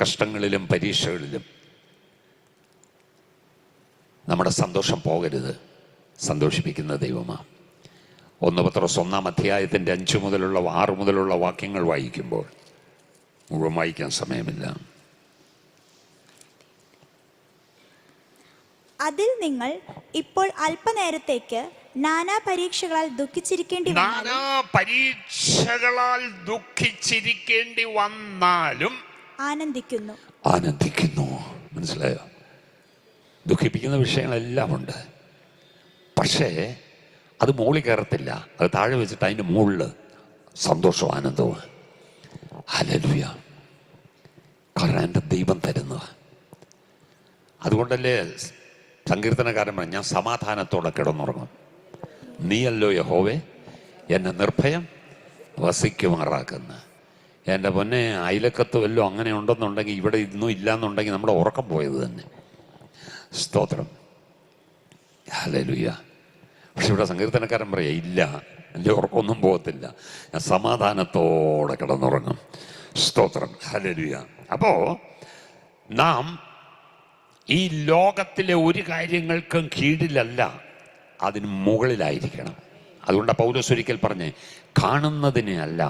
കഷ്ടങ്ങളിലും പരീക്ഷകളിലും നമ്മുടെ സന്തോഷം പോകരുത്. സന്തോഷിപ്പിക്കുന്ന ദൈവമാണ്. 1 പത്രോസ് 1-ാം അധ്യായത്തിൻ്റെ 5 മുതലുള്ള 6 മുതലുള്ള വാക്യങ്ങൾ വായിക്കുമ്പോൾ, മുഴുവൻ വായിക്കാൻ സമയമില്ല. അതിൽ നിങ്ങൾ ഇപ്പോൾ അല്പനേരത്തേക്ക് നാനാ പരീക്ഷകളാൽ ദുഃഖിച്ചിരിക്കേണ്ടി വന്നാലും ആനന്ദിക്കുന്നു. മനസ്സിലായോ? ദുഃഖിപ്പിക്കുന്ന വിഷയങ്ങളെല്ലാം ഉണ്ട്. പക്ഷേ അത് മുകളിൽ കയറത്തില്ല. അത് താഴെ വെച്ചിട്ട് അതിൻ്റെ മുകളിൽ സന്തോഷവും ആനന്ദവും. ഹല്ലേലൂയ. കാരണം എൻ്റെ ദൈവം തരുന്നത്. അതുകൊണ്ടല്ലേ സങ്കീർത്തനക്കാരൻ പറഞ്ഞു, ഞാൻ സമാധാനത്തോടെ കിടന്നുറങ്ങും. നീയല്ലോ യഹോവേ എന്നെ നിർഭയം വസിക്കുമാറാക്കുന്ന. എൻ്റെ പൊന്നെ, അയലക്കത്ത് വല്ലതും അങ്ങനെ ഉണ്ടെന്നുണ്ടെങ്കിൽ, ഇവിടെ ഇന്നും ഇല്ലയെന്നുണ്ടെങ്കിൽ നമ്മുടെ ഉറക്കം പോയത് തന്നെ. സ്തോത്രം. ഹല്ലേലൂയ. പക്ഷെ ഇവിടെ സങ്കീർത്തനക്കാരൻ പറയാ, ഇല്ല, എൻ്റെ ഉറക്കമൊന്നും പോകത്തില്ല, ഞാൻ സമാധാനത്തോടെ കിടന്നുറങ്ങും. സ്തോത്രം. ഹല്ലേലൂയ. അപ്പോൾ നാം ഈ ലോകത്തിലെ ഒരു കാര്യങ്ങൾക്കും കീഴിലല്ല, അതിന് മുകളിലായിരിക്കണം. അതുകൊണ്ട് പൗലോസ് ഒരിക്കൽ പറഞ്ഞേ, കാണുന്നതിനെ അല്ല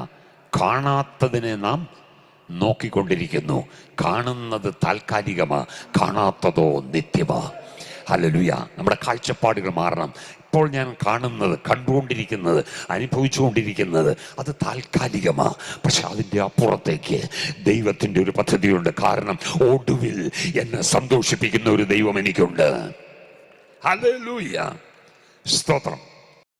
കാണാത്തതിനെ നാം നോക്കിക്കൊണ്ടിരിക്കുന്നു. കാണുന്നത് താൽക്കാലികമാ, കാണാത്തതോ നിത്യമാ. ഹല്ലേലൂയ. നമ്മുടെ കാഴ്ചപ്പാടുകൾ മാറണം. ഇപ്പോൾ ഞാൻ കാണുന്നത്, കണ്ടുകൊണ്ടിരിക്കുന്നത്, അനുഭവിച്ചുകൊണ്ടിരിക്കുന്നത് അത് താൽക്കാലികമാ. പക്ഷെ അതിൻ്റെ അപ്പുറത്തേക്ക് ദൈവത്തിൻ്റെ ഒരു പദ്ധതിയുണ്ട്. കാരണം ഒടുവിൽ എന്നെ സന്തോഷിപ്പിക്കുന്ന ഒരു ദൈവം എനിക്കുണ്ട്. ഹല്ലേലൂയ. സ്തോത്രം.